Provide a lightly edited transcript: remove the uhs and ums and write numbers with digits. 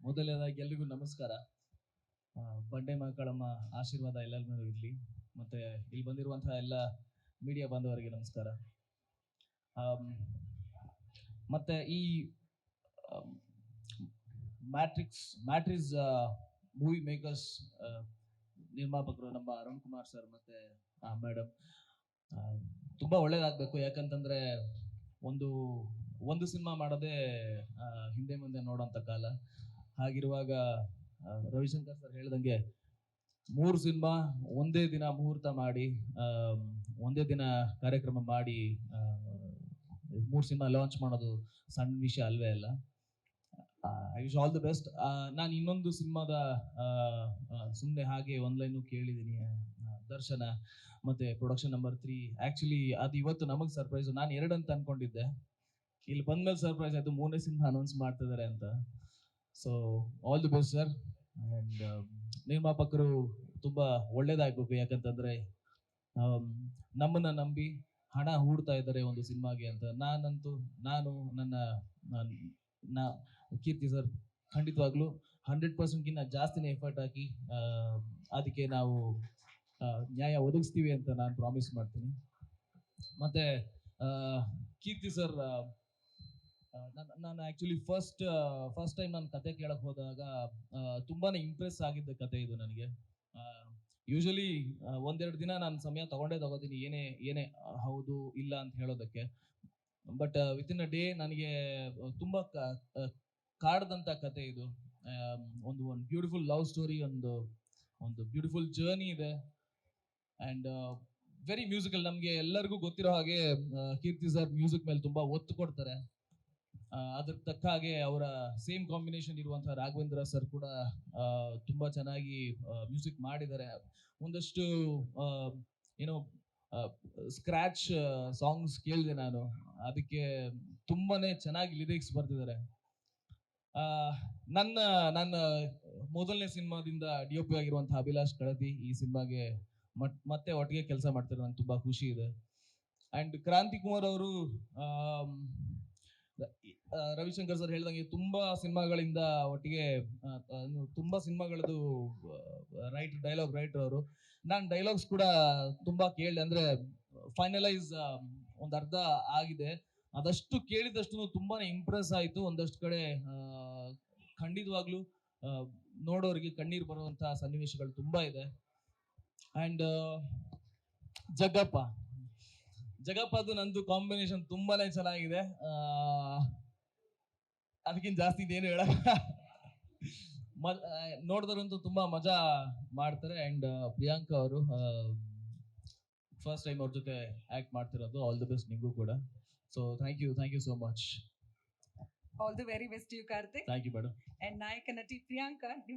ಮೊದಲನೇದಾಗಿ ಎಲ್ರಿಗೂ ನಮಸ್ಕಾರ. ಬಂಡೆ ಮಕ್ಕಳಮ್ಮ ಆಶೀರ್ವಾದ ಎಲ್ಲರ ಮೇಲೂ ಇರಲಿ. ಮತ್ತೆ ಇಲ್ಲಿ ಬಂದಿರುವಂತಹ ಎಲ್ಲ ಮೀಡಿಯಾ ಬಾಂಧವರಿಗೆ ನಮಸ್ಕಾರ. ಮತ್ತೆ ಈ ಮ್ಯಾಟ್ರಿಕ್ಸ್ ಮೂವಿ ಮೇಕರ್ಸ್ ನಿರ್ಮಾಪಕರು ನಮ್ಮ ಅರುಣ್ ಕುಮಾರ್ ಸರ್ ಮತ್ತೆ ಮೇಡಮ್ ತುಂಬಾ ಒಳ್ಳೇದಾಗಬೇಕು. ಯಾಕಂತಂದ್ರೆ ಒಂದು ಸಿನಿಮಾ ಮಾಡೋದೇ ಹಿಂದೆ ಮುಂದೆ ನೋಡೋಂಥ ಕಾಲ. ಹಾಗಿರುವಾಗ ರವಿಶಂಕರ್ ಸರ್ ಹೇಳ್ದಂಗೆ 3 ಸಿನಿಮಾ ಒಂದೇ ದಿನ ಮುಹೂರ್ತ ಮಾಡಿ, ಒಂದೇ ದಿನ ಕಾರ್ಯಕ್ರಮ ಮಾಡಿ 3 ಸಿನಿಮಾ ಲಾಂಚ್ ಮಾಡೋದು ಸಣ್ಣ ವಿಷಯ ಅಲ್ವೇ ಅಲ್ಲ. I wish all the best. ನಾನು ಇನ್ನೊಂದು ಸಿನಿಮಾದ ಸುಮ್ಮನೆ ಹಾಗೆ ಲೈನು ಕೇಳಿದ್ದೀನಿ, ದರ್ಶನ ಮತ್ತೆ ಪ್ರೊಡಕ್ಷನ್ ನಂಬರ್ 3. ಆಕ್ಚುಲಿ ಅದು ಇವತ್ತು ನಮಗೆ ಸರ್ಪ್ರೈಸ್. ನಾನು 2 ಅಂತ ಅನ್ಕೊಂಡಿದ್ದೆ, ಇಲ್ಲಿ ಬಂದ್ಮೇಲೆ ಸರ್ಪ್ರೈಸ್ ಆಯ್ತು 3ನೇ ಸಿನಿಮಾ ಅನೌನ್ಸ್ ಮಾಡ್ತಿದ್ದಾರೆ ಅಂತ. So all the best sir. And ನಿರ್ಮಾಪಕರು ತುಂಬಾ ಒಳ್ಳೇದಾಗ್ಬೇಕು. ಯಾಕಂತಂದ್ರೆ ನಮ್ಮನ್ನ ನಂಬಿ ಹಣ ಹೂಡ್ತಾ ಇದ್ದಾರೆ ಒಂದು ಸಿನಿಮಾಗೆ ಅಂತ. ನಾನು ನನ್ನ ಕೀರ್ತಿ ಸರ್ ಖಂಡಿತವಾಗ್ಲೂ 100%ಗಿನ್ನ ಜಾಸ್ತಿನೇ ಎಫರ್ಟ್ ಹಾಕಿ ಅದಕ್ಕೆ ನಾವು ನ್ಯಾಯ ಒದಗಿಸ್ತೀವಿ ಅಂತ ನಾನು ಪ್ರಾಮಿಸ್ ಮಾಡ್ತೀನಿ. ಮತ್ತೆ ಕೀರ್ತಿ ಸರ್, ನಾನು ಆಕ್ಚುಲಿ ಫಸ್ಟ್ ಟೈಮ್ ನಾನು ಕತೆ ಕೇಳಕ್ ಹೋದಾಗ ತುಂಬಾನೇ ಇಂಪ್ರೆಸ್ ಆಗಿದ್ದ ಕತೆ ಇದು ನನಗೆ. ಯೂಶಲಿ 1-2 ದಿನ ನಾನು ಸಮಯ ತಗೋತೀನಿ ಏನೇ ಹೌದು ಇಲ್ಲ ಅಂತ ಹೇಳೋದಕ್ಕೆ. ಬಟ್ ವಿತಿನ್ ಅ ಡೇ ನನಗೆ ತುಂಬಾ ಕಾಡ್ದಂತ ಕತೆ ಇದು. ಒಂದು ಬ್ಯೂಟಿಫುಲ್ ಲವ್ ಸ್ಟೋರಿ, ಒಂದು ಬ್ಯೂಟಿಫುಲ್ ಜರ್ನಿ ಇದೆ. And very musical. ನಮ್ಗೆ ಎಲ್ಲರಿಗೂ ಗೊತ್ತಿರೋ ಹಾಗೆ ಕೀರ್ತಿ ಸರ್ ಮ್ಯೂಸಿಕ್ ಮೇಲೆ ತುಂಬಾ ಒತ್ತು ಕೊಡ್ತಾರೆ. ಅದ್ರ ತಕ್ಕ ಹಾಗೆ ಅವರ ಸೇಮ್ ಕಾಂಬಿನೇಷನ್ ಇರುವಂತಹ ರಾಘವೇಂದ್ರ ಸರ್ ಕೂಡ ತುಂಬಾ ಚೆನ್ನಾಗಿ ಮ್ಯೂಸಿಕ್ ಮಾಡಿದ್ದಾರೆ. ಒಂದಷ್ಟು ಏನೋ ಸ್ಕ್ರಾಚ್ ಸಾಂಗ್ಸ್ ಕೇಳಿದೆ ನಾನು, ಅದಕ್ಕೆ ತುಂಬಾನೇ ಚೆನ್ನಾಗಿ ಲಿರಿಕ್ಸ್ ಬರ್ತಿದ್ದಾರೆ. ನನ್ನ ಮೊದಲನೇ ಸಿನಿಮಾದಿಂದ DOP ಆಗಿರುವಂತಹ ಅಭಿಲಾಷ್ ಕಳತಿ ಈ ಸಿನಿಮಾಗೆ ಮತ್ತೆ ಒಟ್ಟಿಗೆ ಕೆಲಸ ಮಾಡ್ತಾರೆ. ನಂಗೆ ತುಂಬಾ ಖುಷಿ ಇದೆ. ಅಂಡ್ ಕ್ರಾಂತಿ ಕುಮಾರ್ ಅವರು, ರವಿಶಂಕರ್ ಸರ್ ಹೇಳ್ದಂಗೆ ತುಂಬಾ ಸಿನಿಮಾಗಳಿಂದ ಒಟ್ಟಿಗೆ ತುಂಬಾ ಸಿನಿಮಾಗಳದ್ದು ಡೈಲಾಗ್ ರೈಟರ್ ಅವರು. ನಾನು ಡೈಲಾಗ್ಸ್ ಕೂಡ ತುಂಬಾ ಕೇಳಿದೆ. ಅಂದ್ರೆ ಫೈನಲೈಸ್ ಒಂದು ಅರ್ಧ ಆಗಿದೆ. ಅದಷ್ಟು ಕೇಳಿದಷ್ಟು ತುಂಬಾನೇ ಇಂಪ್ರೆಸ್ ಆಯ್ತು. ಒಂದಷ್ಟು ಕಡೆ ಖಂಡಿತವಾಗ್ಲೂ ನೋಡೋರಿಗೆ ಕಣ್ಣೀರು ಬರುವಂತಹ ಸನ್ನಿವೇಶಗಳು ತುಂಬಾ ಇದೆ. ಅಂಡ್ ಜಗಪ್ಪದು ನಂದು ಕಾಂಬಿನೇಷನ್ ತುಂಬಾನೇ ಚೆನ್ನಾಗಿದೆ. ಅದಕ್ಕಿಂತ ಜಾಸ್ತಿ ಏನು ಹೇಳ ನೋಡಿದ್ರಂತೂ ತುಂಬಾ ಮಜಾ ಮಾಡ್ತಾರೆ. ಅಂಡ್ ಪ್ರಿಯಾಂಕಾ ಅವರು ಫಸ್ಟ್ ಟೈಮ್ ಅವ್ರ ಜೊತೆ ಆಕ್ಟ್ ಮಾಡ್ತಿರೋದು. ಆಲ್ ದಿ ಬೆಸ್ಟ್ ನಿಮಗೂ ಕೂಡ. So thank you so much. All the very best to you, Karthik. Thank you, madam. And ನಾಯಕ ನಟಿ ಪ್ರಿಯಾಂಕಾ.